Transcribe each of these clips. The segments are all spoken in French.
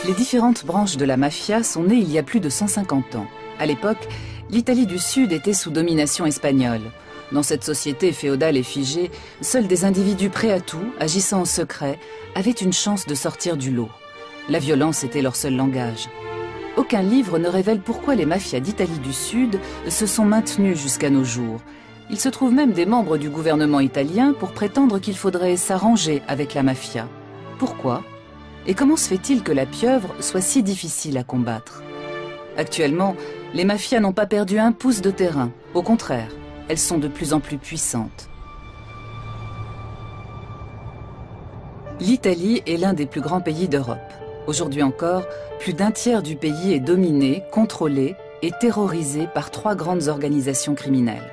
Les différentes branches de la mafia sont nées il y a plus de 150 ans. À l'époque, l'Italie du Sud était sous domination espagnole. Dans cette société féodale et figée, seuls des individus prêts à tout, agissant en secret, avaient une chance de sortir du lot. La violence était leur seul langage. Aucun livre ne révèle pourquoi les mafias d'Italie du Sud se sont maintenues jusqu'à nos jours. Il se trouve même des membres du gouvernement italien pour prétendre qu'il faudrait s'arranger avec la mafia. Pourquoi ? Et comment se fait-il que la pieuvre soit si difficile à combattre? Actuellement, les mafias n'ont pas perdu un pouce de terrain. Au contraire, elles sont de plus en plus puissantes. L'Italie est l'un des plus grands pays d'Europe. Aujourd'hui encore, plus d'un tiers du pays est dominé, contrôlé et terrorisé par 3 grandes organisations criminelles.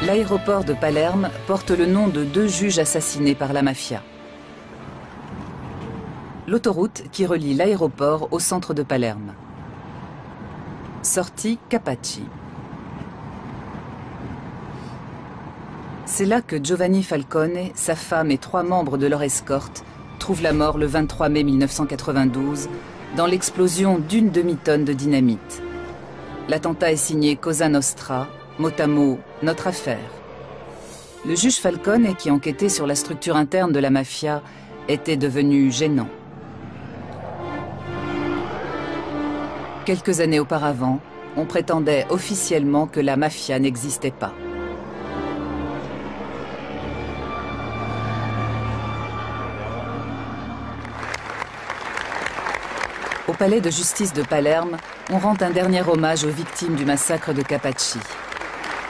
L'aéroport de Palerme porte le nom de 2 juges assassinés par la mafia. L'autoroute qui relie l'aéroport au centre de Palerme. Sortie Capaci. C'est là que Giovanni Falcone, sa femme et 3 membres de leur escorte trouvent la mort le 23 mai 1992 dans l'explosion d'une demi-tonne de dynamite. L'attentat est signé Cosa Nostra, mot à mot, notre affaire. Le juge Falcone, qui enquêtait sur la structure interne de la mafia, était devenu gênant. Quelques années auparavant, on prétendait officiellement que la mafia n'existait pas. Au palais de justice de Palerme, on rend un dernier hommage aux victimes du massacre de Capaci.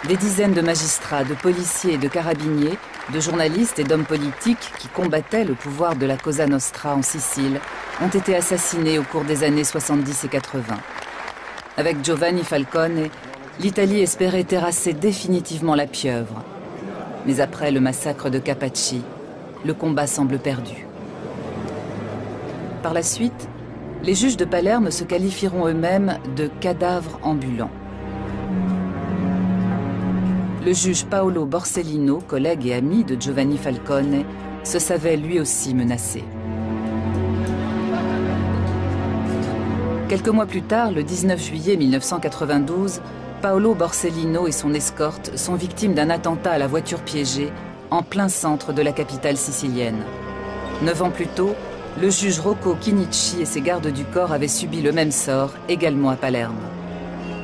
Des dizaines de magistrats, de policiers et de carabiniers, de journalistes et d'hommes politiques qui combattaient le pouvoir de la Cosa Nostra en Sicile ont été assassinés au cours des années 70 et 80. Avec Giovanni Falcone, l'Italie espérait terrasser définitivement la pieuvre. Mais après le massacre de Capaci, le combat semble perdu. Par la suite, les juges de Palerme se qualifieront eux-mêmes de cadavres ambulants. Le juge Paolo Borsellino, collègue et ami de Giovanni Falcone, se savait lui aussi menacé. Quelques mois plus tard, le 19 juillet 1992, Paolo Borsellino et son escorte sont victimes d'un attentat à la voiture piégée en plein centre de la capitale sicilienne. 9 ans plus tôt, le juge Rocco Chinnici et ses gardes du corps avaient subi le même sort, également à Palerme.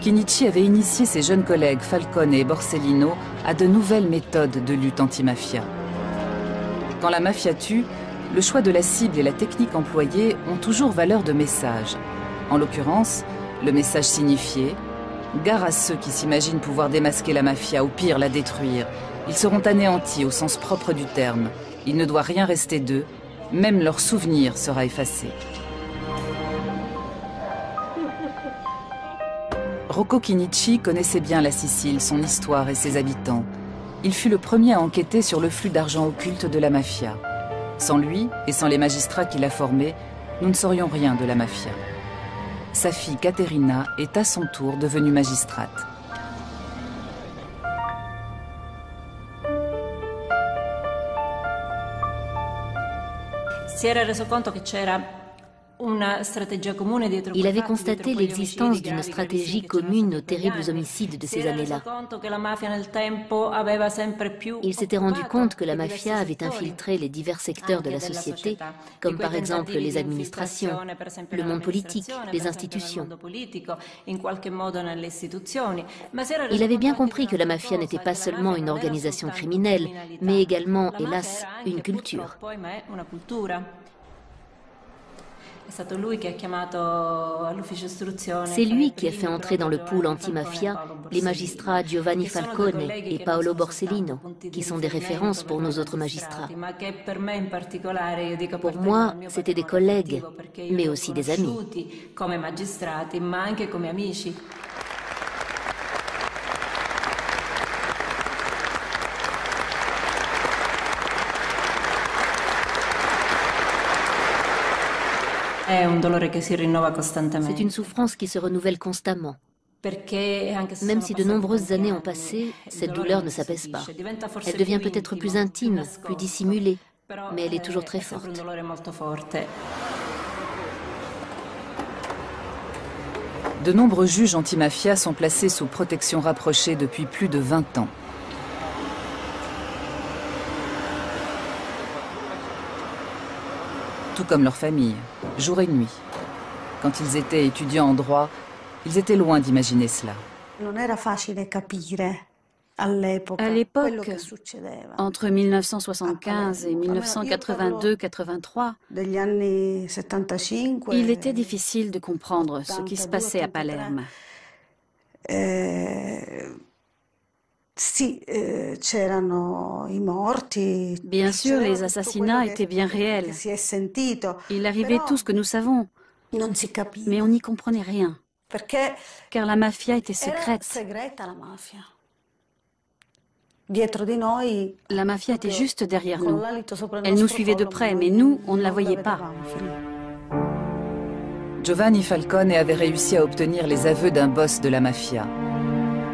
Chinnici avait initié ses jeunes collègues Falcone et Borsellino à de nouvelles méthodes de lutte anti-mafia. Quand la mafia tue, le choix de la cible et la technique employée ont toujours valeur de message. En l'occurrence, le message signifiait « Gare à ceux qui s'imaginent pouvoir démasquer la mafia ou pire la détruire. Ils seront anéantis au sens propre du terme. Il ne doit rien rester d'eux. Même leur souvenir sera effacé. » Rocco Chinnici connaissait bien la Sicile, son histoire et ses habitants. Il fut le premier à enquêter sur le flux d'argent occulte de la mafia. Sans lui et sans les magistrats qui la formaient, nous ne saurions rien de la mafia. Sa fille Caterina est à son tour devenue magistrate. Si era reso conto che c'era Il avait constaté l'existence d'une stratégie commune aux terribles homicides de ces années-là. Il s'était rendu compte que la mafia avait infiltré les divers secteurs de la société, comme par exemple les administrations, le monde politique, les institutions. Il avait bien compris que la mafia n'était pas seulement une organisation criminelle, mais également, hélas, une culture. C'est lui qui a fait entrer dans le pool anti-mafia les magistrats Giovanni Falcone et Paolo Borsellino, qui sont des références pour nos autres magistrats. Pour moi, c'étaient des collègues, mais aussi des amis. C'est une souffrance qui se renouvelle constamment. Même si de nombreuses années ont passé, cette douleur ne s'apaise pas. Elle devient peut-être plus intime, plus dissimulée, mais elle est toujours très forte. De nombreux juges antimafia sont placés sous protection rapprochée depuis plus de 20 ans. Tout comme leur famille, jour et nuit. Quand ils étaient étudiants en droit, ils étaient loin d'imaginer cela. À l'époque, entre 1975 et 1982-83, il était difficile de comprendre ce qui se passait à Palerme. Bien sûr, les assassinats étaient bien réels. Il arrivait tout ce que nous savons, mais on n'y comprenait rien, car la mafia était secrète. La mafia était juste derrière nous. Elle nous suivait de près, mais nous, on ne la voyait pas. Giovanni Falcone avait réussi à obtenir les aveux d'un boss de la mafia.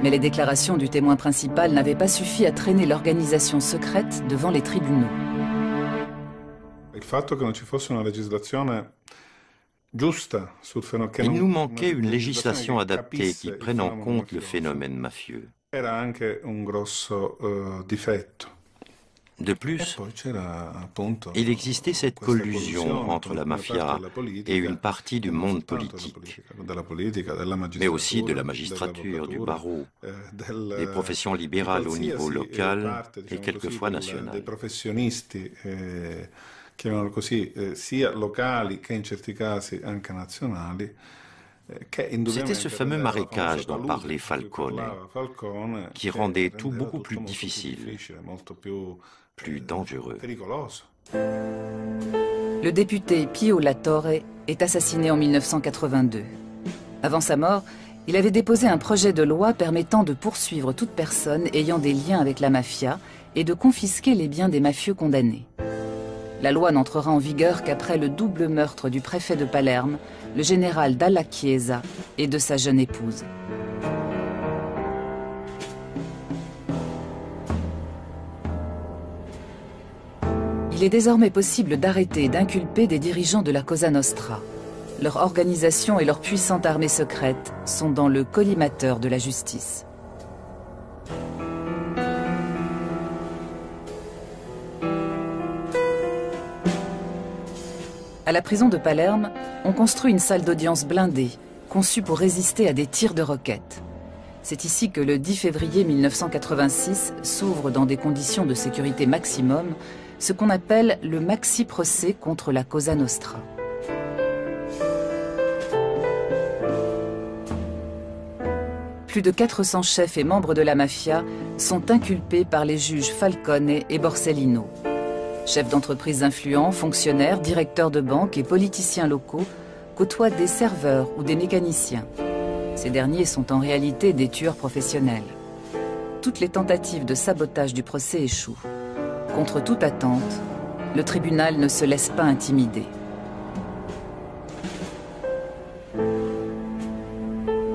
Mais les déclarations du témoin principal n'avaient pas suffi à traîner l'organisation secrète devant les tribunaux. Il nous manquait une législation adaptée qui prenne en compte le phénomène mafieux. De plus, il existait cette collusion entre la mafia et une partie du monde politique, mais aussi de la magistrature, du barreau, des professions libérales au niveau local et quelquefois national. C'était ce fameux marécage dont parlait Falcone, qui rendait tout beaucoup plus difficile, plus dangereux. Le député Pio La Torre est assassiné en 1982. Avant sa mort, il avait déposé un projet de loi permettant de poursuivre toute personne ayant des liens avec la mafia et de confisquer les biens des mafieux condamnés. La loi n'entrera en vigueur qu'après le double meurtre du préfet de Palerme, le général Dalla Chiesa, et de sa jeune épouse. Il est désormais possible d'arrêter et d'inculper des dirigeants de la Cosa Nostra. Leur organisation et leur puissante armée secrète sont dans le collimateur de la justice. À la prison de Palerme, on construit une salle d'audience blindée, conçue pour résister à des tirs de roquettes. C'est ici que le 10 février 1986 s'ouvre dans des conditions de sécurité maximum ce qu'on appelle le maxi-procès contre la Cosa Nostra. Plus de 400 chefs et membres de la mafia sont inculpés par les juges Falcone et Borsellino. Chefs d'entreprise influents, fonctionnaires, directeurs de banques et politiciens locaux côtoient des serveurs ou des mécaniciens. Ces derniers sont en réalité des tueurs professionnels. Toutes les tentatives de sabotage du procès échouent. Contre toute attente, le tribunal ne se laisse pas intimider.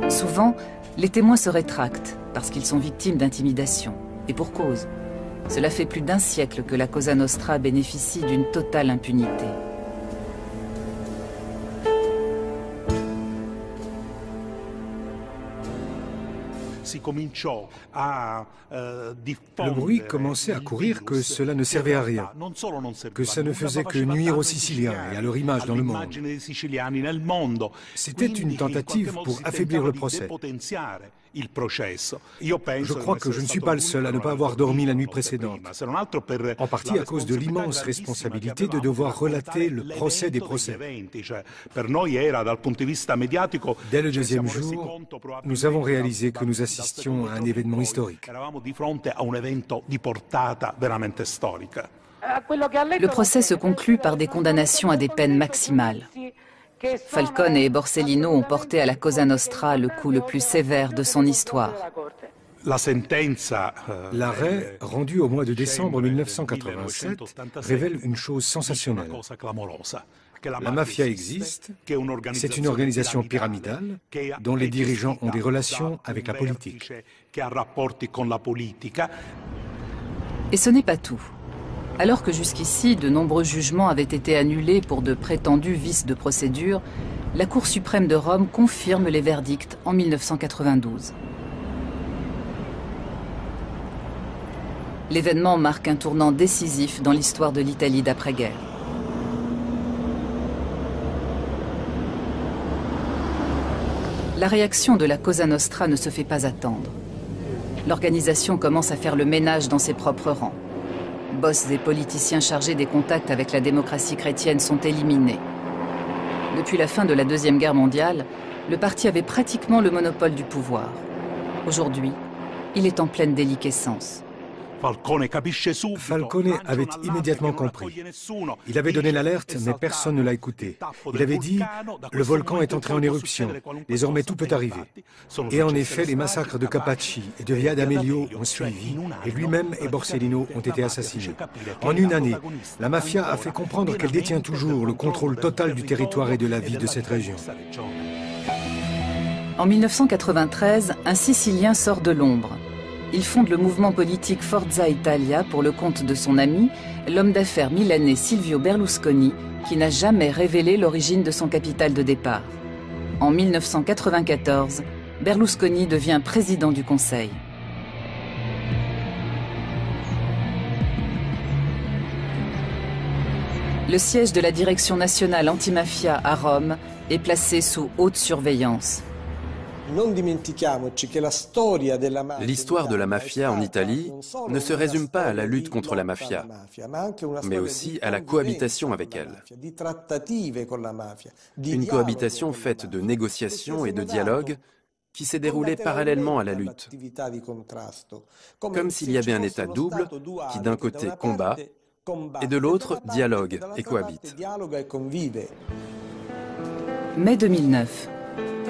Souvent, les témoins se rétractent parce qu'ils sont victimes d'intimidation. Et pour cause. Cela fait plus d'un siècle que la Cosa Nostra bénéficie d'une totale impunité. Le bruit commençait à courir que cela ne servait à rien, que ça ne faisait que nuire aux Siciliens et à leur image dans le monde. C'était une tentative pour affaiblir le procès. Je crois que je ne suis pas le seul à ne pas avoir dormi la nuit précédente, en partie à cause de l'immense responsabilité de devoir relater le procès des procès. Dès le deuxième jour, nous avons réalisé que nous assistions à un événement historique. Le procès se conclut par des condamnations à des peines maximales. Falcone et Borsellino ont porté à la Cosa Nostra le coup le plus sévère de son histoire. L'arrêt, rendu au mois de décembre 1987, révèle une chose sensationnelle. La mafia existe, c'est une organisation pyramidale dont les dirigeants ont des relations avec la politique. Et ce n'est pas tout. Alors que jusqu'ici, de nombreux jugements avaient été annulés pour de prétendus vices de procédure, la Cour suprême de Rome confirme les verdicts en 1992. L'événement marque un tournant décisif dans l'histoire de l'Italie d'après-guerre. La réaction de la Cosa Nostra ne se fait pas attendre. L'organisation commence à faire le ménage dans ses propres rangs. Boss et politiciens chargés des contacts avec la démocratie chrétienne sont éliminés. Depuis la fin de la Deuxième Guerre mondiale, le parti avait pratiquement le monopole du pouvoir. Aujourd'hui, il est en pleine déliquescence. Falcone avait immédiatement compris. Il avait donné l'alerte, mais personne ne l'a écouté. Il avait dit « Le volcan est entré en éruption, désormais tout peut arriver ». Et en effet, les massacres de Capaci et de Via d'Amelio ont suivi, et lui-même et Borsellino ont été assassinés. En une année, la mafia a fait comprendre qu'elle détient toujours le contrôle total du territoire et de la vie de cette région. En 1993, un Sicilien sort de l'ombre. Il fonde le mouvement politique Forza Italia pour le compte de son ami, l'homme d'affaires milanais Silvio Berlusconi, qui n'a jamais révélé l'origine de son capital de départ. En 1994, Berlusconi devient président du Conseil. Le siège de la Direction nationale antimafia à Rome est placé sous haute surveillance. L'histoire de la mafia en Italie ne se résume pas à la lutte contre la mafia, mais aussi à la cohabitation avec elle. Une cohabitation faite de négociations et de dialogues qui s'est déroulée parallèlement à la lutte. Comme s'il y avait un État double qui d'un côté combat et de l'autre dialogue et cohabite. Mai 2009.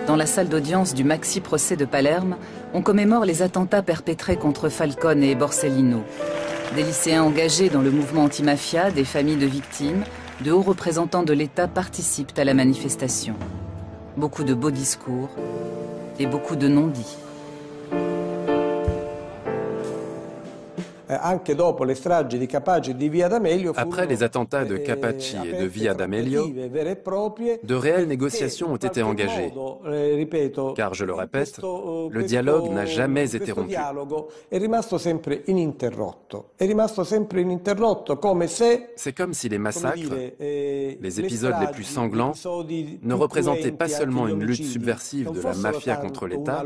Dans la salle d'audience du maxi-procès de Palerme, on commémore les attentats perpétrés contre Falcone et Borsellino. Des lycéens engagés dans le mouvement anti-mafia, des familles de victimes, de hauts représentants de l'État participent à la manifestation. Beaucoup de beaux discours et beaucoup de non-dits. Après les attentats de Capaci et de Via d'Amelio, de réelles négociations ont été engagées. Car, je le répète, le dialogue n'a jamais été rompu. C'est comme si les massacres, les épisodes les plus sanglants, ne représentaient pas seulement une lutte subversive de la mafia contre l'État,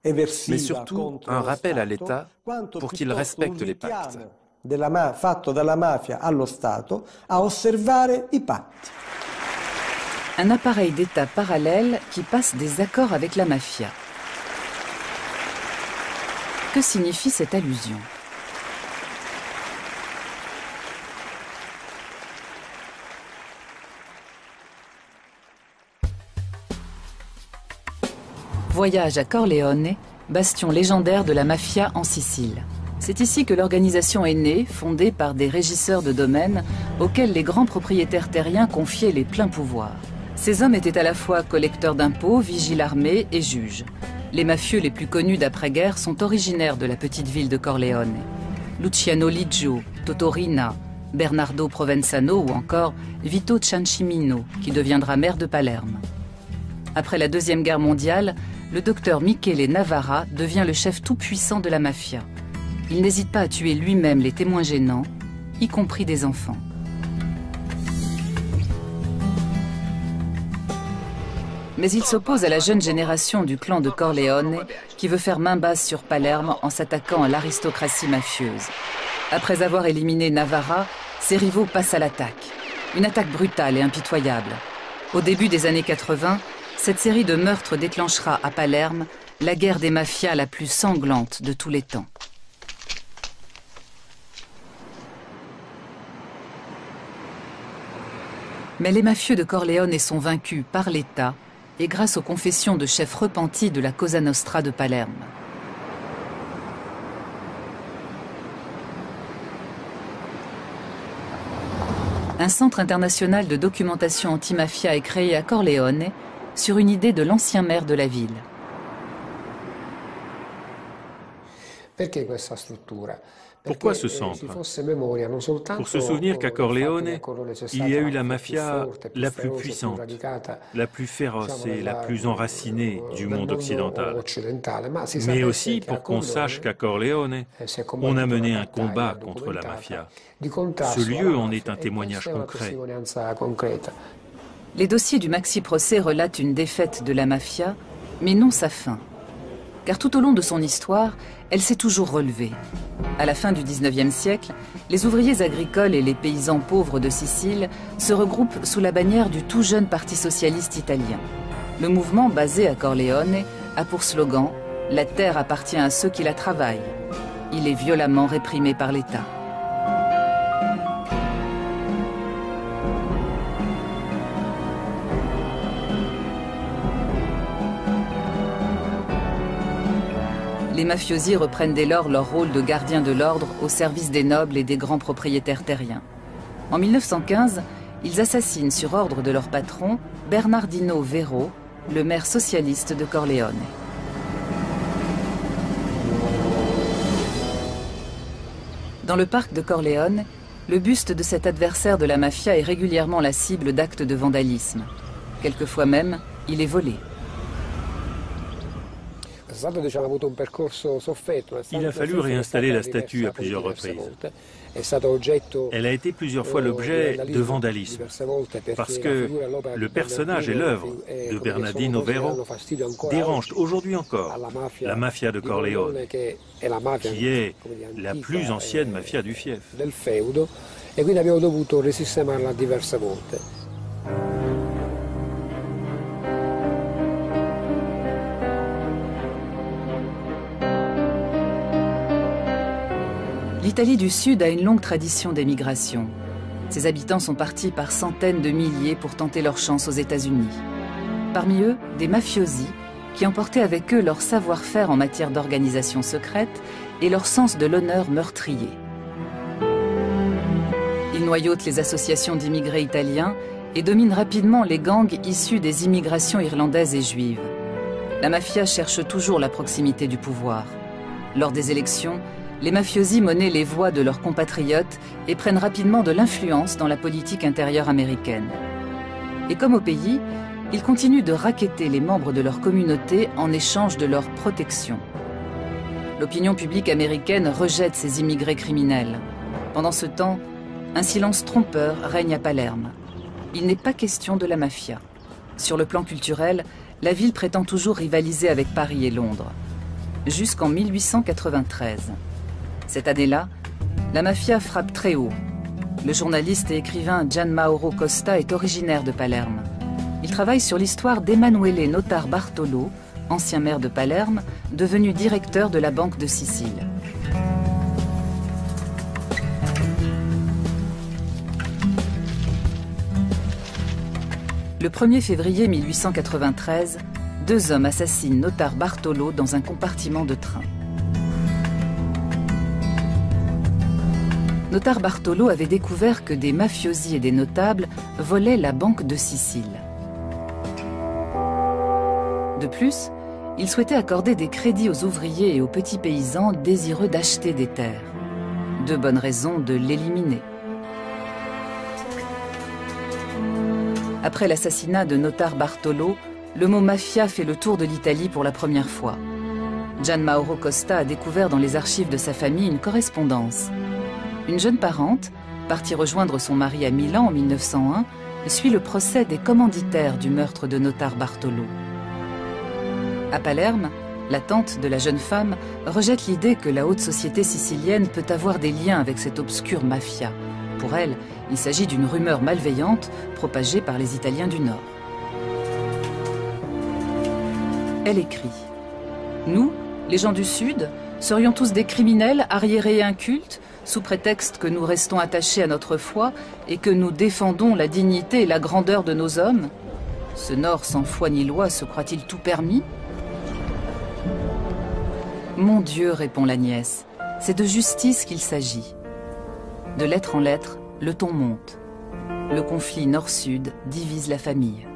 mais surtout un rappel à l'État pour qu'il respecte les pactes. Un appareil d'État parallèle qui passe des accords avec la mafia. Que signifie cette allusion ? Voyage à Corleone, bastion légendaire de la mafia en Sicile. C'est ici que l'organisation est née, fondée par des régisseurs de domaines auxquels les grands propriétaires terriens confiaient les pleins pouvoirs. Ces hommes étaient à la fois collecteurs d'impôts, vigiles armés et juges. Les mafieux les plus connus d'après-guerre sont originaires de la petite ville de Corleone. Luciano Liggio, Toto Riina, Bernardo Provenzano ou encore Vito Ciancimino, qui deviendra maire de Palerme. Après la Deuxième Guerre mondiale, le docteur Michele Navarra devient le chef tout-puissant de la mafia. Il n'hésite pas à tuer lui-même les témoins gênants, y compris des enfants. Mais il s'oppose à la jeune génération du clan de Corleone qui veut faire main basse sur Palerme en s'attaquant à l'aristocratie mafieuse. Après avoir éliminé Navarra, ses rivaux passent à l'attaque. Une attaque brutale et impitoyable. Au début des années 80, cette série de meurtres déclenchera à Palerme la guerre des mafias la plus sanglante de tous les temps. Mais les mafieux de Corleone sont vaincus par l'État et grâce aux confessions de chefs repentis de la Cosa Nostra de Palerme. Un centre international de documentation anti-mafia est créé à Corleone sur une idée de l'ancien maire de la ville. Pourquoi ce centre? Pour se souvenir qu'à Corleone, il y a eu la mafia la plus puissante, la plus féroce et la plus enracinée du monde occidental. Mais aussi pour qu'on sache qu'à Corleone, on a mené un combat contre la mafia. Ce lieu en est un témoignage concret. Les dossiers du maxi-procès relatent une défaite de la mafia, mais non sa fin. Car tout au long de son histoire, elle s'est toujours relevée. À la fin du XIXe siècle, les ouvriers agricoles et les paysans pauvres de Sicile se regroupent sous la bannière du tout jeune Parti socialiste italien. Le mouvement, basé à Corleone, a pour slogan « La terre appartient à ceux qui la travaillent ». Il est violemment réprimé par l'État. Les mafiosi reprennent dès lors leur rôle de gardiens de l'ordre au service des nobles et des grands propriétaires terriens. En 1915, ils assassinent sur ordre de leur patron, Bernardino Vero, le maire socialiste de Corleone. Dans le parc de Corleone, le buste de cet adversaire de la mafia est régulièrement la cible d'actes de vandalisme. Quelquefois même, il est volé. Il a fallu réinstaller la statue à plusieurs reprises. Elle a été plusieurs fois l'objet de vandalisme, parce que le personnage et l'œuvre de Bernardino Vero dérangent aujourd'hui encore la mafia de Corleone, qui est la plus ancienne mafia du fief. L'Italie du Sud a une longue tradition d'émigration. Ses habitants sont partis par centaines de milliers pour tenter leur chance aux États-Unis. Parmi eux, des mafiosi qui emportaient avec eux leur savoir-faire en matière d'organisation secrète et leur sens de l'honneur meurtrier. Ils noyautent les associations d'immigrés italiens et dominent rapidement les gangs issus des immigrations irlandaises et juives. La mafia cherche toujours la proximité du pouvoir. Lors des élections, les mafiosi monnaient les voix de leurs compatriotes et prennent rapidement de l'influence dans la politique intérieure américaine. Et comme au pays, ils continuent de racketter les membres de leur communauté en échange de leur protection. L'opinion publique américaine rejette ces immigrés criminels. Pendant ce temps, un silence trompeur règne à Palerme. Il n'est pas question de la mafia. Sur le plan culturel, la ville prétend toujours rivaliser avec Paris et Londres. Jusqu'en 1893. Cette année-là, la mafia frappe très haut. Le journaliste et écrivain Gian Mauro Costa est originaire de Palerme. Il travaille sur l'histoire d'Emanuele Notar Bartolo, ancien maire de Palerme, devenu directeur de la Banque de Sicile. Le 1er février 1893, 2 hommes assassinent Notar Bartolo dans un compartiment de train. Notar Bartolo avait découvert que des mafiosi et des notables volaient la Banque de Sicile. De plus, il souhaitait accorder des crédits aux ouvriers et aux petits paysans désireux d'acheter des terres. 2 bonnes raisons de l'éliminer. Après l'assassinat de Notar Bartolo, le mot mafia fait le tour de l'Italie pour la première fois. Gian Mauro Costa a découvert dans les archives de sa famille une correspondance. Une jeune parente, partie rejoindre son mari à Milan en 1901, suit le procès des commanditaires du meurtre de Notar Bartolo. À Palerme, la tante de la jeune femme rejette l'idée que la haute société sicilienne peut avoir des liens avec cette obscure mafia. Pour elle, il s'agit d'une rumeur malveillante propagée par les Italiens du Nord. Elle écrit « Nous, les gens du Sud, serions tous des criminels arriérés et incultes, sous prétexte que nous restons attachés à notre foi et que nous défendons la dignité et la grandeur de nos hommes. Ce Nord sans foi ni loi se croit-il tout permis ? » Mon Dieu, répond la nièce, c'est de justice qu'il s'agit. De lettre en lettre, le ton monte. le conflit nord-sud divise la famille.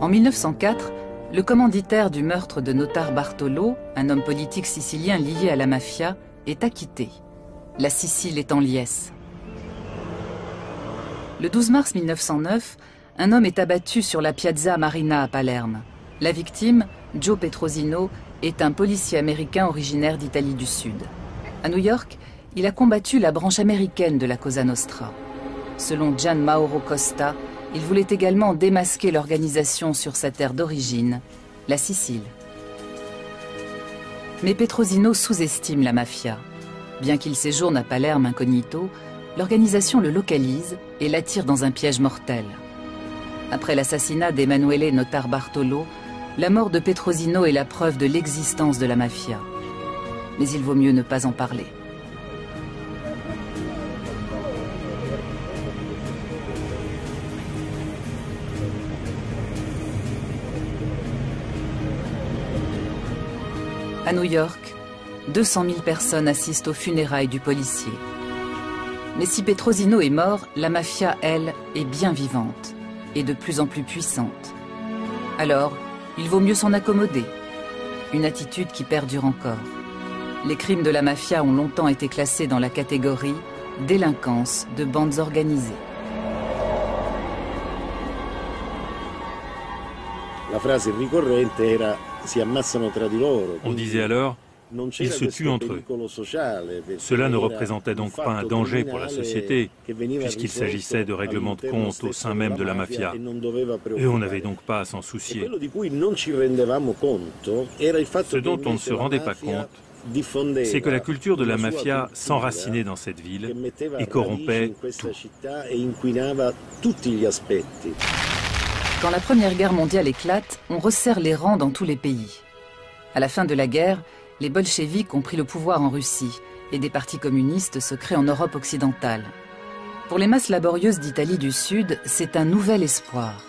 En 1904, le commanditaire du meurtre de Notar Bartolo, un homme politique sicilien lié à la mafia, est acquitté. La Sicile est en liesse. Le 12 mars 1909, un homme est abattu sur la Piazza Marina à Palerme. La victime, Joe Petrosino, est un policier américain originaire d'Italie du Sud. À New York, il a combattu la branche américaine de la Cosa Nostra. Selon Gian Mauro Costa, il voulait également démasquer l'organisation sur sa terre d'origine, la Sicile. Mais Petrosino sous-estime la mafia. Bien qu'il séjourne à Palerme incognito, l'organisation le localise et l'attire dans un piège mortel. Après l'assassinat d'Emanuele Notar Bartolo, la mort de Petrosino est la preuve de l'existence de la mafia. Mais il vaut mieux ne pas en parler. À New York, 200 000 personnes assistent aux funérailles du policier. Mais si Petrosino est mort, la mafia, elle, est bien vivante et de plus en plus puissante. Alors, il vaut mieux s'en accommoder. Une attitude qui perdure encore. Les crimes de la mafia ont longtemps été classés dans la catégorie délinquance de bandes organisées. La phrase ricorrente era si ammazzano tra di loro. On disait alors, ils se tuent entre eux. Cela ne représentait donc pas un danger pour la société, puisqu'il s'agissait de règlements de compte au sein même de la mafia. Et on n'avait donc pas à s'en soucier. Ce dont on ne se rendait pas compte, c'est que la culture de la mafia s'enracinait dans cette ville et corrompait tout. Quand la Première Guerre mondiale éclate, on resserre les rangs dans tous les pays. À la fin de la guerre, les bolcheviks ont pris le pouvoir en Russie et des partis communistes se créent en Europe occidentale. Pour les masses laborieuses d'Italie du Sud, c'est un nouvel espoir.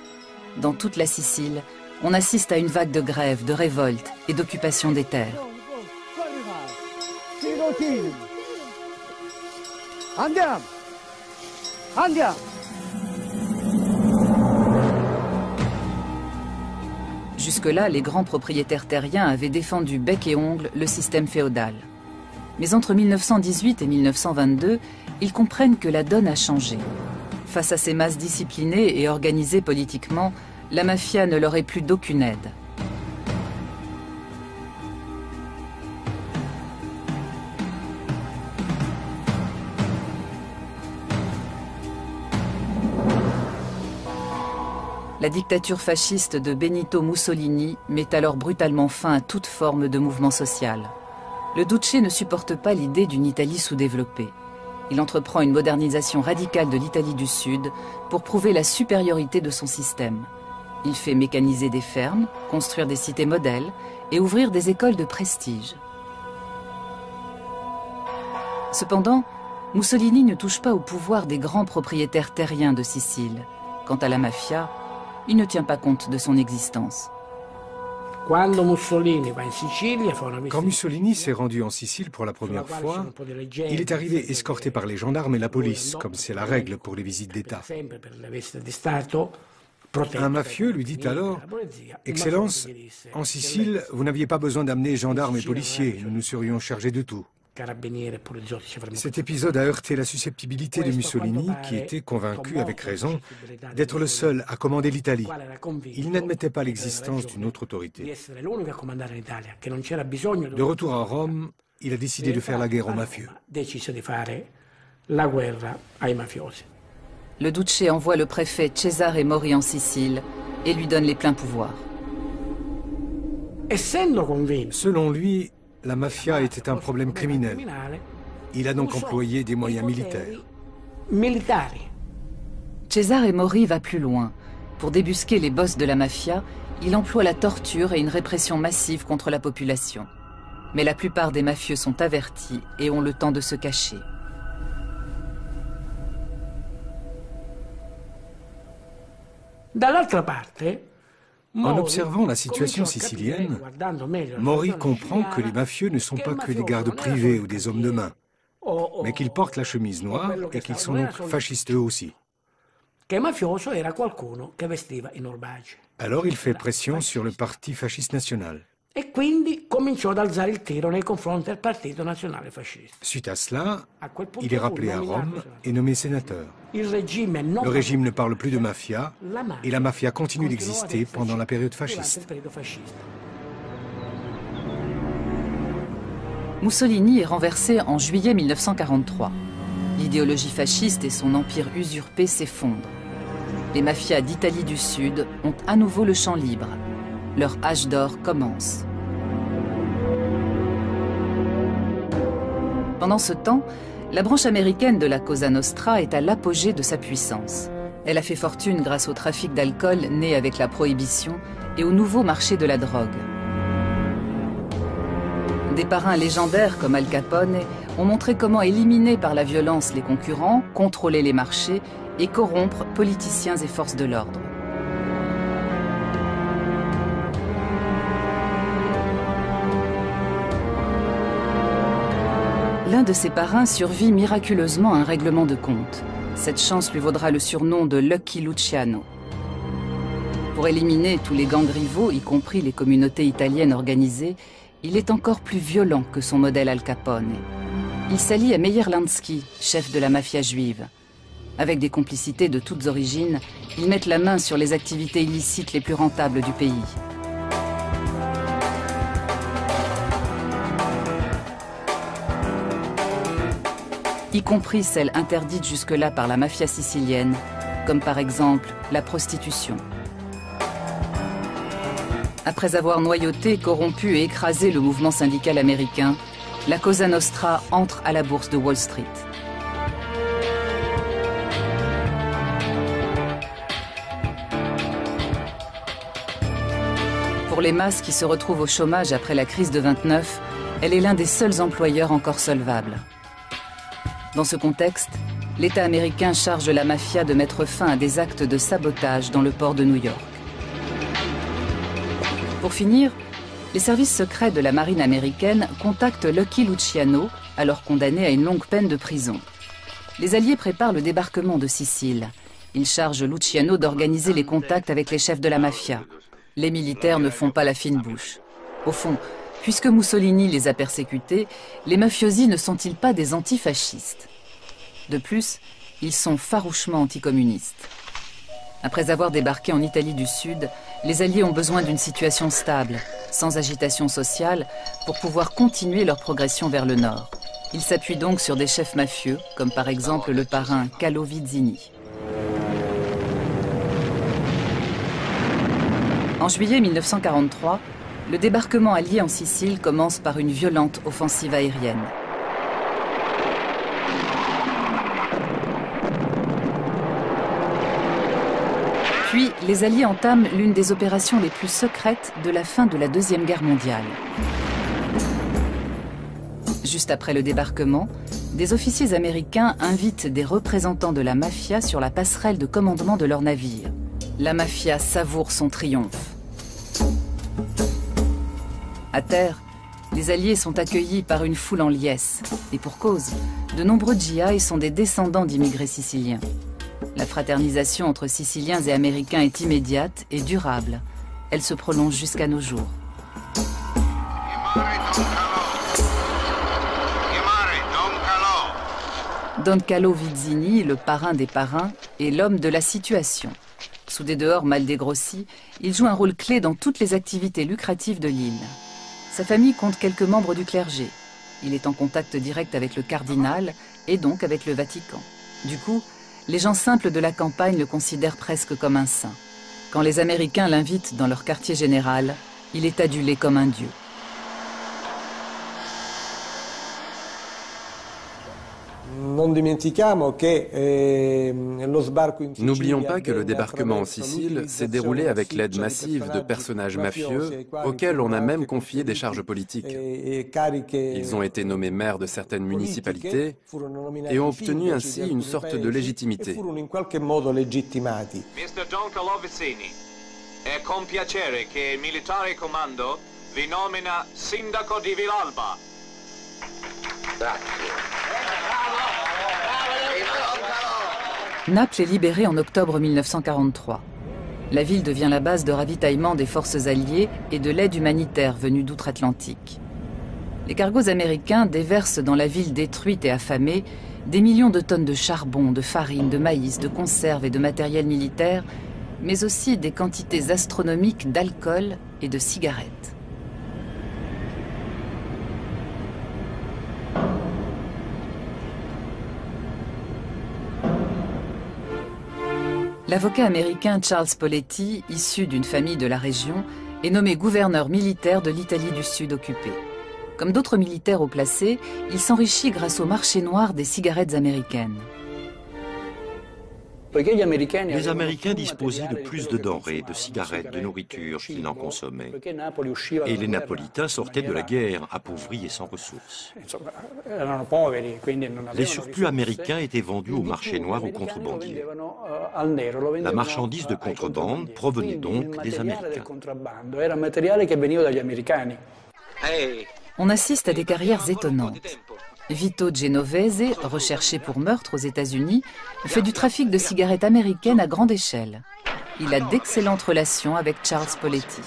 Dans toute la Sicile, on assiste à une vague de grèves, de révoltes et d'occupation des terres. Andiamo! Andiamo! Jusque-là, les grands propriétaires terriens avaient défendu bec et ongle le système féodal. Mais entre 1918 et 1922, ils comprennent que la donne a changé. Face à ces masses disciplinées et organisées politiquement, la mafia ne leur est plus d'aucune aide. La dictature fasciste de Benito Mussolini met alors brutalement fin à toute forme de mouvement social. Le Duce ne supporte pas l'idée d'une Italie sous-développée. Il entreprend une modernisation radicale de l'Italie du Sud pour prouver la supériorité de son système. Il fait mécaniser des fermes, construire des cités modèles et ouvrir des écoles de prestige. Cependant, Mussolini ne touche pas au pouvoir des grands propriétaires terriens de Sicile. Quant à la mafia, il ne tient pas compte de son existence. Quand Mussolini s'est rendu en Sicile pour la première fois, il est arrivé escorté par les gendarmes et la police, comme c'est la règle pour les visites d'État. Un mafieux lui dit alors « Excellence, en Sicile, vous n'aviez pas besoin d'amener gendarmes et policiers, nous nous serions chargés de tout. » Cet épisode a heurté la susceptibilité de Mussolini, qui était convaincu, avec raison, d'être le seul à commander l'Italie. Il n'admettait pas l'existence d'une autre autorité. De retour à Rome, il a décidé de faire la guerre aux mafieux. Le Duce envoie le préfet Cesare Mori en Sicile et lui donne les pleins pouvoirs. Selon lui, la mafia était un problème criminel. Il a donc employé des moyens militaires. Cesare Mori va plus loin. Pour débusquer les boss de la mafia, il emploie la torture et une répression massive contre la population. Mais la plupart des mafieux sont avertis et ont le temps de se cacher. En observant la situation sicilienne, Mori comprend que les mafieux ne sont pas que des gardes privés ou des hommes de main, mais qu'ils portent la chemise noire et qu'ils sont donc fascistes eux aussi. Alors il fait pression sur le parti fasciste national. Suite à cela, il est rappelé à Rome et nommé sénateur. Le régime ne parle plus de mafia et la mafia continue d'exister pendant la période fasciste. Mussolini est renversé en juillet 1943. L'idéologie fasciste et son empire usurpé s'effondrent. Les mafias d'Italie du Sud ont à nouveau le champ libre. Leur âge d'or commence. Pendant ce temps, la branche américaine de la Cosa Nostra est à l'apogée de sa puissance. Elle a fait fortune grâce au trafic d'alcool né avec la prohibition et au nouveau marché de la drogue. Des parrains légendaires comme Al Capone ont montré comment éliminer par la violence les concurrents, contrôler les marchés et corrompre politiciens et forces de l'ordre. L'un de ses parrains survit miraculeusement à un règlement de compte. Cette chance lui vaudra le surnom de Lucky Luciano. Pour éliminer tous les gangs rivaux, y compris les communautés italiennes organisées, il est encore plus violent que son modèle Al Capone. Il s'allie à Meyer Lansky, chef de la mafia juive. Avec des complicités de toutes origines, ils mettent la main sur les activités illicites les plus rentables du pays. Y compris celles interdites jusque-là par la mafia sicilienne, comme par exemple la prostitution. Après avoir noyauté, corrompu et écrasé le mouvement syndical américain, la Cosa Nostra entre à la bourse de Wall Street. Pour les masses qui se retrouvent au chômage après la crise de 29, elle est l'un des seuls employeurs encore solvables. Dans ce contexte, l'État américain charge la mafia de mettre fin à des actes de sabotage dans le port de New York. Pour finir, les services secrets de la marine américaine contactent Lucky Luciano, alors condamné à une longue peine de prison. Les Alliés préparent le débarquement de Sicile. Ils chargent Luciano d'organiser les contacts avec les chefs de la mafia. Les militaires ne font pas la fine bouche. Au fond, puisque Mussolini les a persécutés, les mafiosi ne sont-ils pas des antifascistes? De plus, ils sont farouchement anticommunistes. Après avoir débarqué en Italie du Sud, les Alliés ont besoin d'une situation stable, sans agitation sociale, pour pouvoir continuer leur progression vers le nord. Ils s'appuient donc sur des chefs mafieux, comme par exemple le parrain Carlo Vizzini. En juillet 1943, le débarquement allié en Sicile commence par une violente offensive aérienne. Puis, les Alliés entament l'une des opérations les plus secrètes de la fin de la Deuxième Guerre mondiale. Juste après le débarquement, des officiers américains invitent des représentants de la mafia sur la passerelle de commandement de leur navire. La mafia savoure son triomphe. À terre, les Alliés sont accueillis par une foule en liesse. Et pour cause, de nombreux GI sont des descendants d'immigrés siciliens. La fraternisation entre Siciliens et Américains est immédiate et durable. Elle se prolonge jusqu'à nos jours. Don Carlo Vizzini, le parrain des parrains, est l'homme de la situation. Sous des dehors mal dégrossis, il joue un rôle clé dans toutes les activités lucratives de l'île. Sa famille compte quelques membres du clergé. Il est en contact direct avec le cardinal et donc avec le Vatican. Du coup, les gens simples de la campagne le considèrent presque comme un saint. Quand les Américains l'invitent dans leur quartier général, il est adulé comme un dieu. N'oublions pas que le débarquement en Sicile s'est déroulé avec l'aide massive de personnages mafieux auxquels on a même confié des charges politiques. Ils ont été nommés maires de certaines municipalités et ont obtenu ainsi une sorte de légitimité. Mr. Don Carlo Vizzini, è con piacere che il militare comando vi nomina sindaco di Villalba. Naples est libérée en octobre 1943. La ville devient la base de ravitaillement des forces alliées et de l'aide humanitaire venue d'outre-Atlantique. Les cargos américains déversent dans la ville détruite et affamée des millions de tonnes de charbon, de farine, de maïs, de conserves et de matériel militaire, mais aussi des quantités astronomiques d'alcool et de cigarettes. L'avocat américain Charles Poletti, issu d'une famille de la région, est nommé gouverneur militaire de l'Italie du Sud occupée. Comme d'autres militaires haut placés, il s'enrichit grâce au marché noir des cigarettes américaines. Les Américains disposaient de plus de denrées, de cigarettes, de nourriture qu'ils n'en consommaient. Et les Napolitains sortaient de la guerre, appauvris et sans ressources. Les surplus américains étaient vendus au marché noir aux contrebandiers. La marchandise de contrebande provenait donc des Américains. On assiste à des carrières étonnantes. Vito Genovese, recherché pour meurtre aux États-Unis, fait du trafic de cigarettes américaines à grande échelle. Il a d'excellentes relations avec Charles Poletti.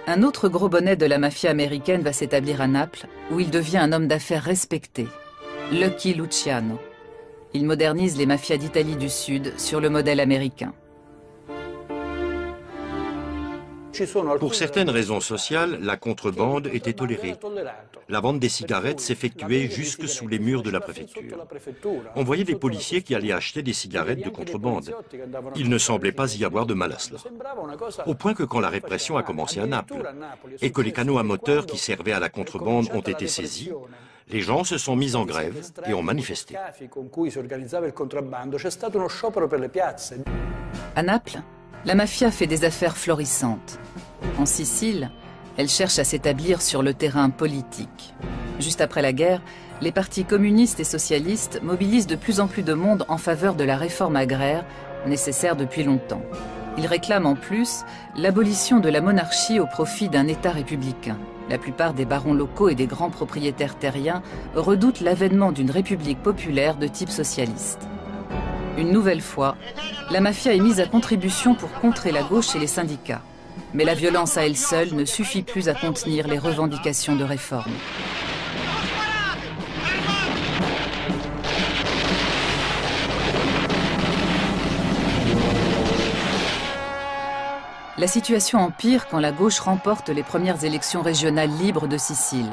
Un autre gros bonnet de la mafia américaine va s'établir à Naples, où il devient un homme d'affaires respecté, Lucky Luciano. Il modernise les mafias d'Italie du Sud sur le modèle américain. Pour certaines raisons sociales, la contrebande était tolérée. La vente des cigarettes s'effectuait jusque sous les murs de la préfecture. On voyait des policiers qui allaient acheter des cigarettes de contrebande. Il ne semblait pas y avoir de mal à cela. Au point que quand la répression a commencé à Naples et que les canaux à moteur qui servaient à la contrebande ont été saisis, les gens se sont mis en grève et ont manifesté. À Naples, la mafia fait des affaires florissantes. En Sicile, elle cherche à s'établir sur le terrain politique. Juste après la guerre, les partis communistes et socialistes mobilisent de plus en plus de monde en faveur de la réforme agraire, nécessaire depuis longtemps. Ils réclament en plus l'abolition de la monarchie au profit d'un État républicain. La plupart des barons locaux et des grands propriétaires terriens redoutent l'avènement d'une république populaire de type socialiste. Une nouvelle fois, la mafia est mise à contribution pour contrer la gauche et les syndicats. Mais la violence à elle seule ne suffit plus à contenir les revendications de réforme. La situation empire quand la gauche remporte les premières élections régionales libres de Sicile.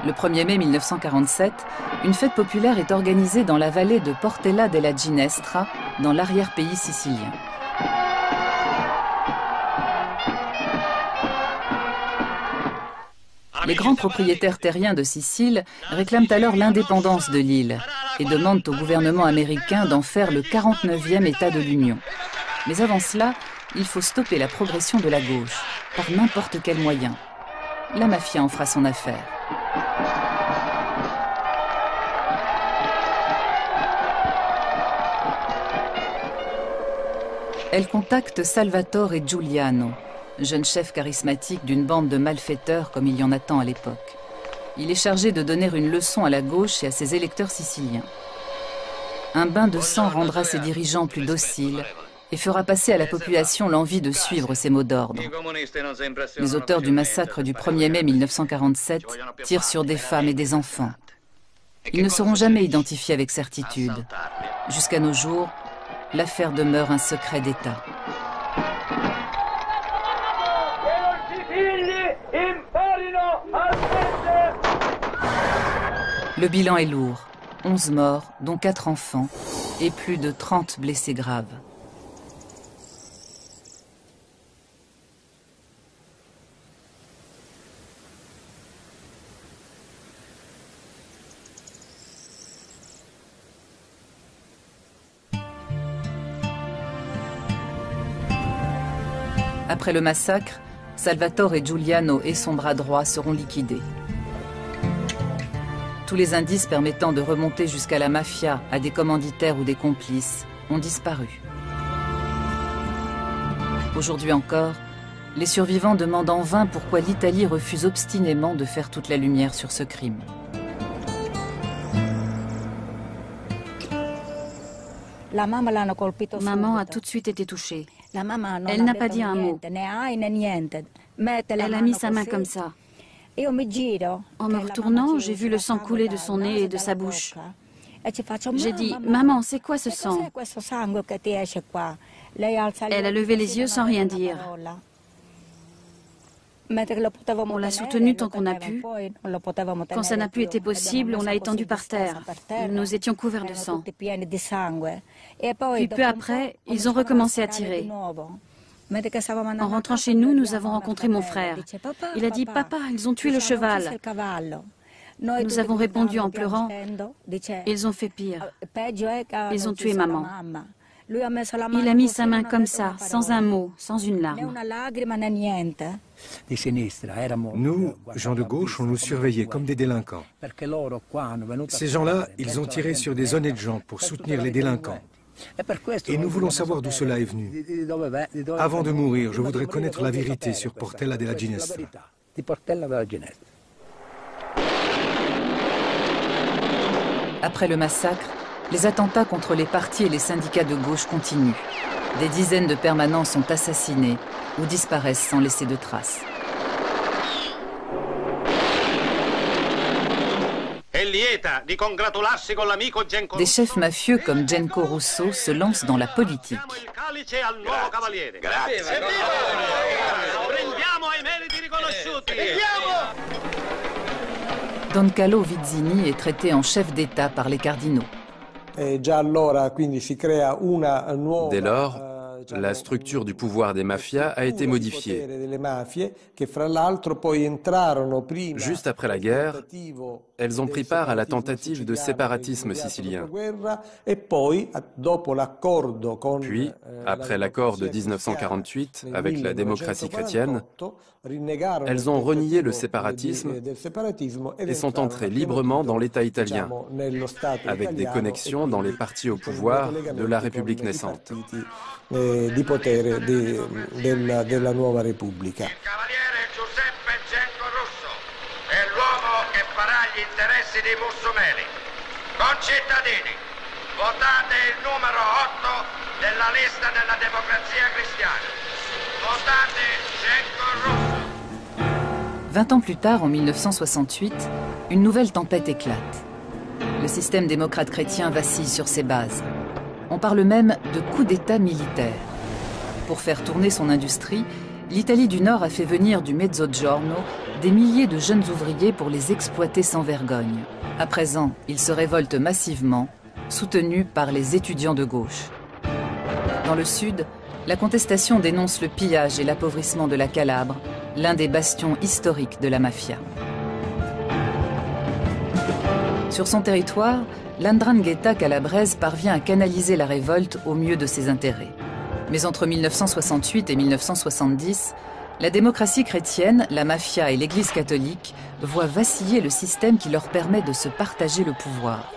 Le 1er mai 1947, une fête populaire est organisée dans la vallée de Portella della Ginestra, dans l'arrière-pays sicilien. Les grands propriétaires terriens de Sicile réclament alors l'indépendance de l'île et demandent au gouvernement américain d'en faire le 49e État de l'Union. Mais avant cela, il faut stopper la progression de la gauche, par n'importe quel moyen. La mafia en fera son affaire. Elle contacte Salvatore Giuliano, jeune chef charismatique d'une bande de malfaiteurs comme il y en a tant à l'époque. Il est chargé de donner une leçon à la gauche et à ses électeurs siciliens. Un bain de sang rendra ses dirigeants plus dociles et fera passer à la population l'envie de suivre ses mots d'ordre. Les auteurs du massacre du 1er mai 1947 tirent sur des femmes et des enfants. Ils ne seront jamais identifiés avec certitude. Jusqu'à nos jours, l'affaire demeure un secret d'État. Le bilan est lourd. 11 morts, dont 4 enfants, et plus de 30 blessés graves. Après le massacre, Salvatore Giuliano et son bras droit seront liquidés. Tous les indices permettant de remonter jusqu'à la mafia, à des commanditaires ou des complices, ont disparu. Aujourd'hui encore, les survivants demandent en vain pourquoi l'Italie refuse obstinément de faire toute la lumière sur ce crime. Maman a tout de suite été touchée. Elle n'a pas dit un mot. Elle a mis sa main comme ça. En me retournant, j'ai vu le sang couler de son nez et de sa bouche. J'ai dit, « Maman, c'est quoi ce sang ?» Elle a levé les yeux sans rien dire. On l'a soutenue tant qu'on a pu. Quand ça n'a plus été possible, on l'a étendue par terre. Nous étions couverts de sang. Puis peu après, ils ont recommencé à tirer. En rentrant chez nous, nous avons rencontré mon frère. Il a dit, « Papa, ils ont tué le cheval. » Nous avons répondu en pleurant, « Ils ont fait pire. Ils ont tué maman. » Il a mis sa main comme ça, sans un mot, sans une larme. Nous, gens de gauche, on nous surveillait comme des délinquants. Ces gens-là, ils ont tiré sur des honnêtes gens pour soutenir les délinquants. Et nous voulons savoir d'où cela est venu. Avant de mourir, je voudrais connaître la vérité sur Portella della Ginestra. Après le massacre, les attentats contre les partis et les syndicats de gauche continuent. Des dizaines de permanents sont assassinés ou disparaissent sans laisser de traces. Des chefs mafieux comme Genco Russo se lancent dans la politique. Don Carlo Vizzini est traité en chef d'État par les cardinaux. Dès lors, la structure du pouvoir des mafias a été modifiée. Juste après la guerre, elles ont pris part à la tentative de séparatisme sicilien. Puis, après l'accord de 1948 avec la démocratie chrétienne, elles ont renié le séparatisme et sont entrées librement dans l'État italien, avec des connexions dans les partis au pouvoir de la République naissante. Di potere della nuova Repubblica. Il cavaliere Giuseppe Genco Russo è l'uomo che farà gli interessi dei mussumeri. Concittadini, votate il numero 8 della lista della Democrazia Cristiana. Votate Genco Russo. 20 ans plus tard, en 1968, une nouvelle tempête éclate. Le système démocrate chrétien vacille sur ses bases. On parle même de coup d'État militaire. Pour faire tourner son industrie, l'Italie du Nord a fait venir du Mezzogiorno des milliers de jeunes ouvriers pour les exploiter sans vergogne. À présent, ils se révoltent massivement, soutenus par les étudiants de gauche. Dans le sud, la contestation dénonce le pillage et l'appauvrissement de la Calabre, l'un des bastions historiques de la mafia. Sur son territoire, l'Ndrangheta calabraise parvient à canaliser la révolte au mieux de ses intérêts. Mais entre 1968 et 1970, la démocratie chrétienne, la mafia et l'Église catholique voient vaciller le système qui leur permet de se partager le pouvoir.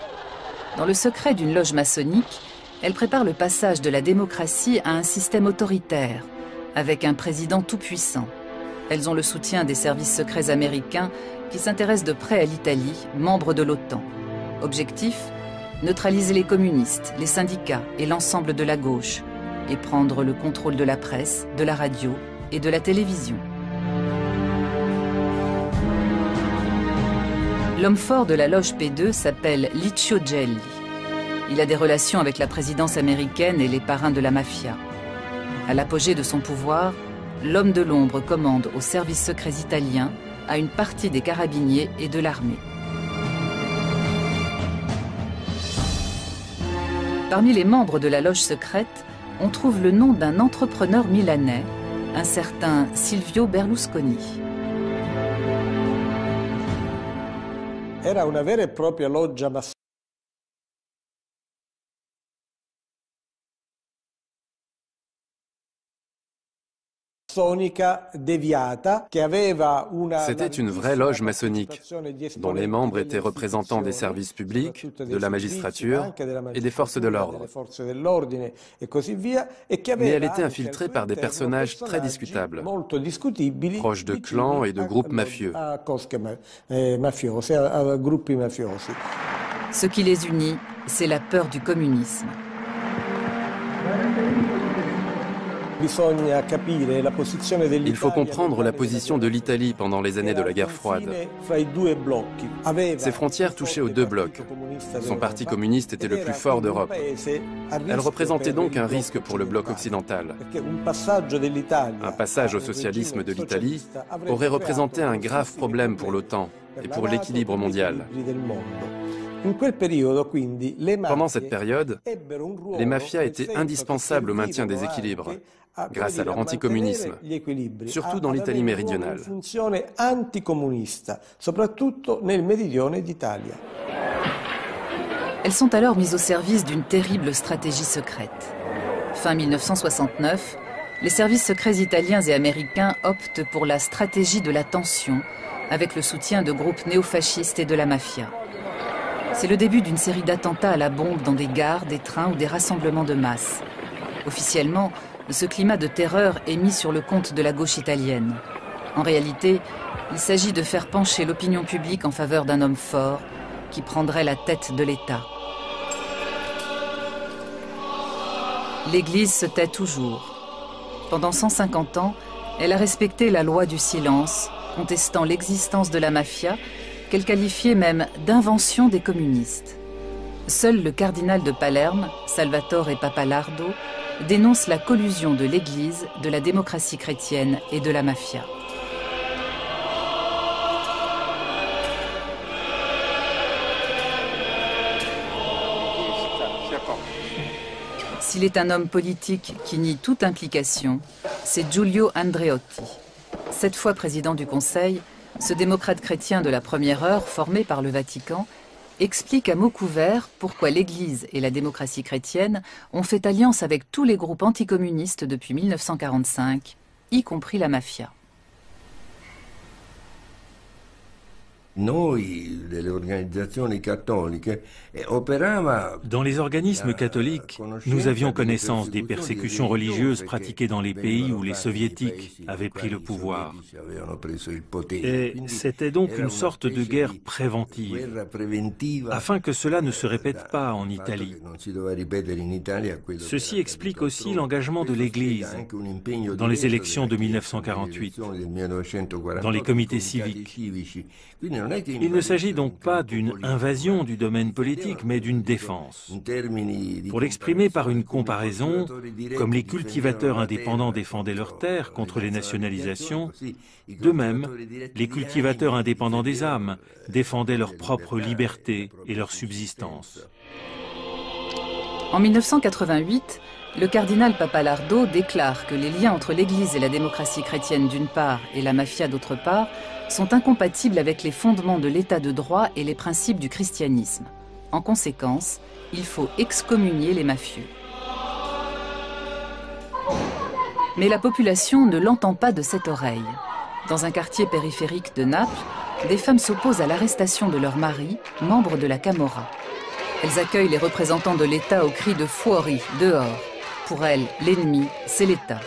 Dans le secret d'une loge maçonnique, elle prépare le passage de la démocratie à un système autoritaire, avec un président tout-puissant. Elles ont le soutien des services secrets américains qui s'intéressent de près à l'Italie, membre de l'OTAN. Objectif, neutraliser les communistes, les syndicats et l'ensemble de la gauche, et prendre le contrôle de la presse, de la radio et de la télévision. L'homme fort de la loge P2 s'appelle Licio Gelli. Il a des relations avec la présidence américaine et les parrains de la mafia. À l'apogée de son pouvoir, l'homme de l'ombre commande aux services secrets italiens, à une partie des carabiniers et de l'armée. Parmi les membres de la loge secrète, on trouve le nom d'un entrepreneur milanais, un certain Silvio Berlusconi. Era una vera e propria loggia massonica. C'était une vraie loge maçonnique, dont les membres étaient représentants des services publics, de la magistrature et des forces de l'ordre. Mais elle était infiltrée par des personnages très discutables, proches de clans et de groupes mafieux. Ce qui les unit, c'est la peur du communisme. Il faut comprendre la position de l'Italie pendant les années de la guerre froide. Ses frontières touchaient aux deux blocs. Son parti communiste était le plus fort d'Europe. Elle représentait donc un risque pour le bloc occidental. Un passage au socialisme de l'Italie aurait représenté un grave problème pour l'OTAN et pour l'équilibre mondial. Pendant cette période, les mafias étaient indispensables au maintien des équilibres, grâce à leur anticommunisme, surtout dans l'Italie méridionale. Elles sont alors mises au service d'une terrible stratégie secrète. Fin 1969, les services secrets italiens et américains optent pour la stratégie de la tension, avec le soutien de groupes néofascistes et de la mafia. C'est le début d'une série d'attentats à la bombe dans des gares, des trains ou des rassemblements de masse. Officiellement, ce climat de terreur est mis sur le compte de la gauche italienne. En réalité, il s'agit de faire pencher l'opinion publique en faveur d'un homme fort qui prendrait la tête de l'État. L'Église se tait toujours. Pendant 150 ans, elle a respecté la loi du silence, contestant l'existence de la mafia, qu'elle qualifiait même d'invention des communistes. Seul le cardinal de Palerme, Salvatore Pappalardo, dénonce la collusion de l'Église, de la démocratie chrétienne et de la mafia. S'il est un homme politique qui nie toute implication, c'est Giulio Andreotti. 7 fois président du Conseil, ce démocrate chrétien de la première heure, formé par le Vatican, explique à mots couverts pourquoi l'Église et la démocratie chrétienne ont fait alliance avec tous les groupes anticommunistes depuis 1945, y compris la mafia. Dans les organismes catholiques, nous avions connaissance des persécutions religieuses pratiquées dans les pays où les soviétiques avaient pris le pouvoir. Et c'était donc une sorte de guerre préventive, afin que cela ne se répète pas en Italie. Ceci explique aussi l'engagement de l'Église dans les élections de 1948, dans les comités civiques. Il ne s'agit donc pas d'une invasion du domaine politique, mais d'une défense. Pour l'exprimer par une comparaison, comme les cultivateurs indépendants défendaient leurs terres contre les nationalisations, de même, les cultivateurs indépendants des âmes défendaient leur propre liberté et leur subsistance. En 1988, le cardinal Pappalardo déclare que les liens entre l'Église et la démocratie chrétienne d'une part et la mafia d'autre part sont incompatibles avec les fondements de l'état de droit et les principes du christianisme. En conséquence, il faut excommunier les mafieux. Mais la population ne l'entend pas de cette oreille. Dans un quartier périphérique de Naples, des femmes s'opposent à l'arrestation de leur mari, membre de la Camorra. Elles accueillent les représentants de l'État au cri de « Fuori », dehors. Pour elles, l'ennemi, c'est l'État.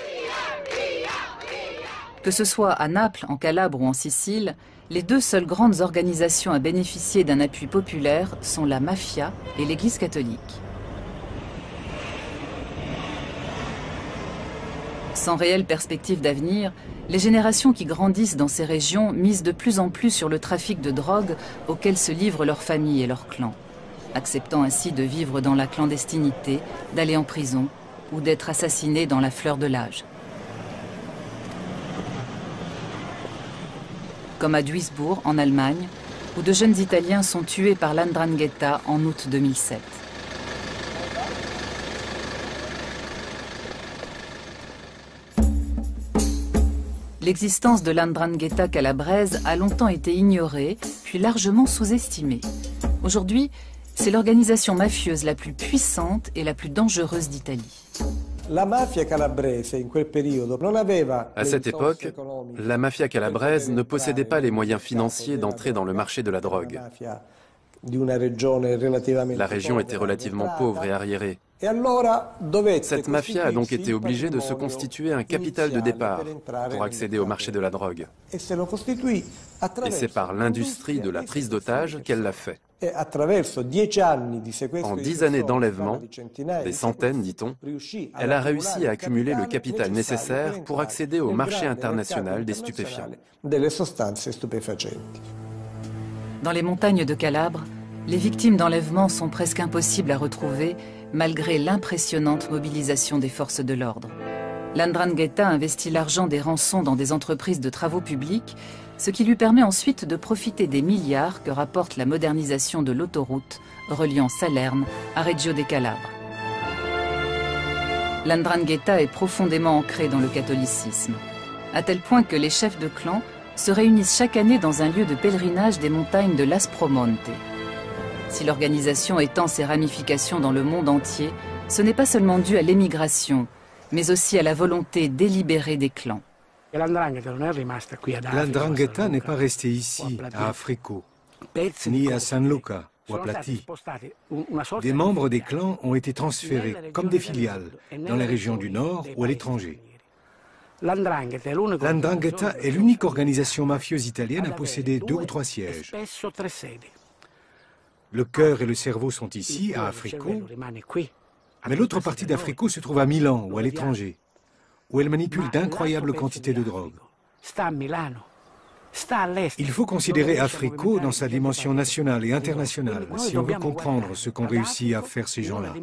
Que ce soit à Naples, en Calabre ou en Sicile, les deux seules grandes organisations à bénéficier d'un appui populaire sont la mafia et l'Église catholique. Sans réelle perspective d'avenir, les générations qui grandissent dans ces régions misent de plus en plus sur le trafic de drogue auquel se livrent leurs familles et leurs clans, acceptant ainsi de vivre dans la clandestinité, d'aller en prison ou d'être assassinés dans la fleur de l'âge. Comme à Duisbourg, en Allemagne, où de jeunes Italiens sont tués par l''Ndrangheta en août 2007. L'existence de l''Ndrangheta calabraise a longtemps été ignorée, puis largement sous-estimée. Aujourd'hui, c'est l'organisation mafieuse la plus puissante et la plus dangereuse d'Italie. À cette époque, la mafia calabraise ne possédait pas les moyens financiers d'entrer dans le marché de la drogue. La région était relativement pauvre et arriérée. Cette mafia a donc été obligée de se constituer un capital de départ pour accéder au marché de la drogue. Et c'est par l'industrie de la prise d'otages qu'elle l'a fait. En 10 années d'enlèvement, des centaines dit-on, elle a réussi à accumuler le capital nécessaire pour accéder au marché international des stupéfiants. Dans les montagnes de Calabre, les victimes d'enlèvement sont presque impossibles à retrouver malgré l'impressionnante mobilisation des forces de l'ordre. L'Ndrangheta investit l'argent des rançons dans des entreprises de travaux publics, ce qui lui permet ensuite de profiter des milliards que rapporte la modernisation de l'autoroute reliant Salerne à Reggio de Calabre. L'Ndrangheta est profondément ancrée dans le catholicisme, à tel point que les chefs de clan se réunissent chaque année dans un lieu de pèlerinage des montagnes de l'Aspromonte. Si l'organisation étend ses ramifications dans le monde entier, ce n'est pas seulement dû à l'émigration, mais aussi à la volonté délibérée des clans. L'Ndrangheta n'est pas restée ici, à Africo, ni à San Luca ou à Plati. Des membres des clans ont été transférés, comme des filiales, dans les régions du Nord ou à l'étranger. L'Ndrangheta est l'unique organisation mafieuse italienne à posséder 2 ou 3 sièges. Le cœur et le cerveau sont ici, à Africo, mais l'autre partie d'Africo se trouve à Milan ou à l'étranger, où elle manipule d'incroyables quantités de drogue. Il faut considérer Africo dans sa dimension nationale et internationale si on veut comprendre ce qu'ont réussi à faire ces gens-là.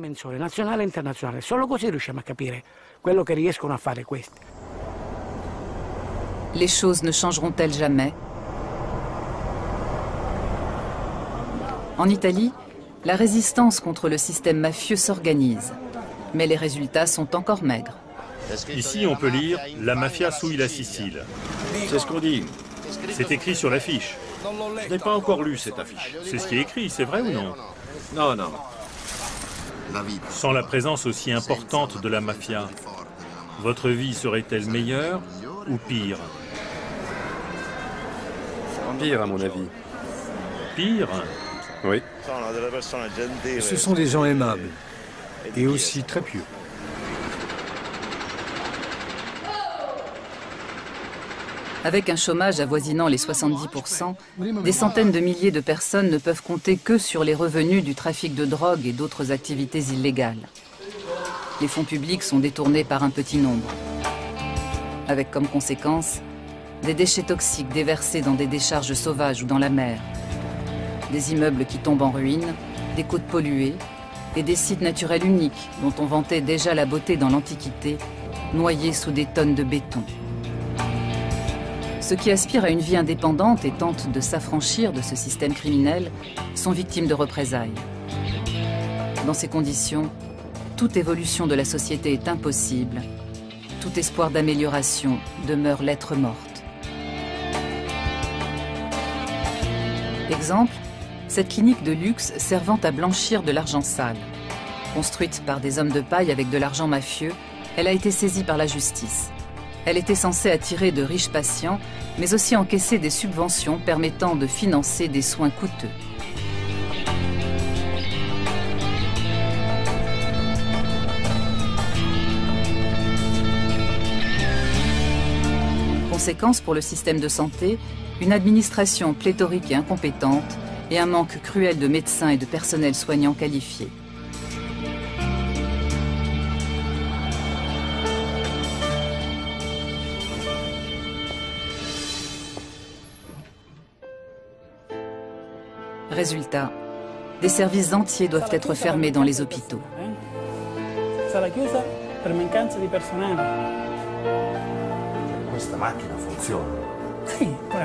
Les choses ne changeront-elles jamais? En Italie, la résistance contre le système mafieux s'organise, mais les résultats sont encore maigres. Ici, on peut lire « La mafia souille la Sicile ». C'est ce qu'on dit. C'est écrit sur l'affiche. Je n'ai pas encore lu cette affiche. C'est ce qui est écrit, c'est vrai ou non? Non, non. Sans la présence aussi importante de la mafia, votre vie serait-elle meilleure ou pire? Pire, à mon avis. Pire? Oui. Ce sont des gens aimables et aussi très pieux. Avec un chômage avoisinant les 70%, des centaines de milliers de personnes ne peuvent compter que sur les revenus du trafic de drogue et d'autres activités illégales. Les fonds publics sont détournés par un petit nombre, avec comme conséquence des déchets toxiques déversés dans des décharges sauvages ou dans la mer, des immeubles qui tombent en ruine, des côtes polluées et des sites naturels uniques dont on vantait déjà la beauté dans l'Antiquité, noyés sous des tonnes de béton. Ceux qui aspirent à une vie indépendante et tentent de s'affranchir de ce système criminel sont victimes de représailles. Dans ces conditions, toute évolution de la société est impossible. Tout espoir d'amélioration demeure lettre morte. Exemple, cette clinique de luxe servant à blanchir de l'argent sale. Construite par des hommes de paille avec de l'argent mafieux, elle a été saisie par la justice. Elle était censée attirer de riches patients, mais aussi encaisser des subventions permettant de financer des soins coûteux. Conséquence pour le système de santé, une administration pléthorique et incompétente et un manque cruel de médecins et de personnel soignant qualifié. Résultat, des services entiers doivent être fermés dans les hôpitaux.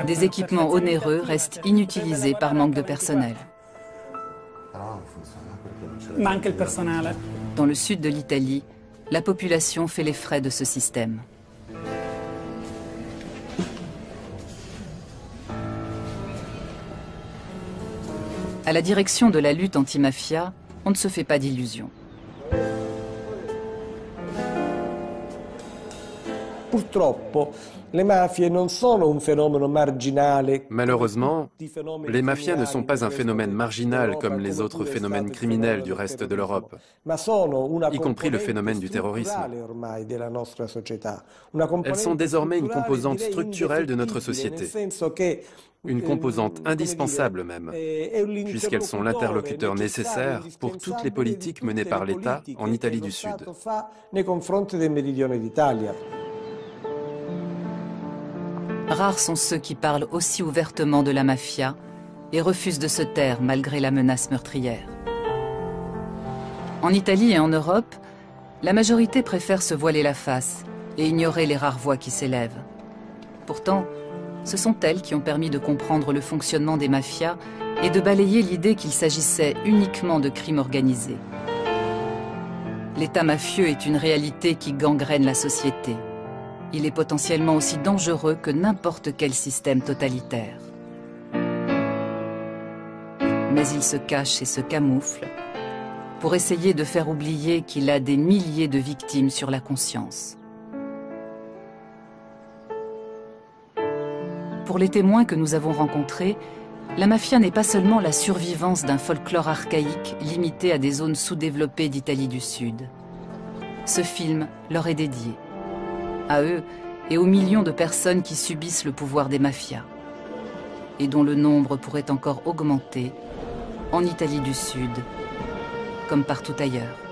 Des équipements onéreux restent inutilisés par manque de personnel. Dans le sud de l'Italie, la population fait les frais de ce système. À la direction de la lutte anti-mafia, on ne se fait pas d'illusions. Malheureusement, les mafias ne sont pas un phénomène marginal comme les autres phénomènes criminels du reste de l'Europe, y compris le phénomène du terrorisme. Elles sont désormais une composante structurelle de notre société, une composante indispensable même, puisqu'elles sont l'interlocuteur nécessaire pour toutes les politiques menées par l'État en Italie du Sud. Rares sont ceux qui parlent aussi ouvertement de la mafia et refusent de se taire malgré la menace meurtrière. En Italie et en Europe, la majorité préfère se voiler la face et ignorer les rares voix qui s'élèvent. Pourtant, ce sont elles qui ont permis de comprendre le fonctionnement des mafias et de balayer l'idée qu'il s'agissait uniquement de crimes organisés. L'État mafieux est une réalité qui gangrène la société. Il est potentiellement aussi dangereux que n'importe quel système totalitaire. Mais il se cache et se camoufle pour essayer de faire oublier qu'il a des milliers de victimes sur la conscience. Pour les témoins que nous avons rencontrés, la mafia n'est pas seulement la survivance d'un folklore archaïque limité à des zones sous-développées d'Italie du Sud. Ce film leur est dédié. À eux et aux millions de personnes qui subissent le pouvoir des mafias et dont le nombre pourrait encore augmenter en Italie du Sud comme partout ailleurs.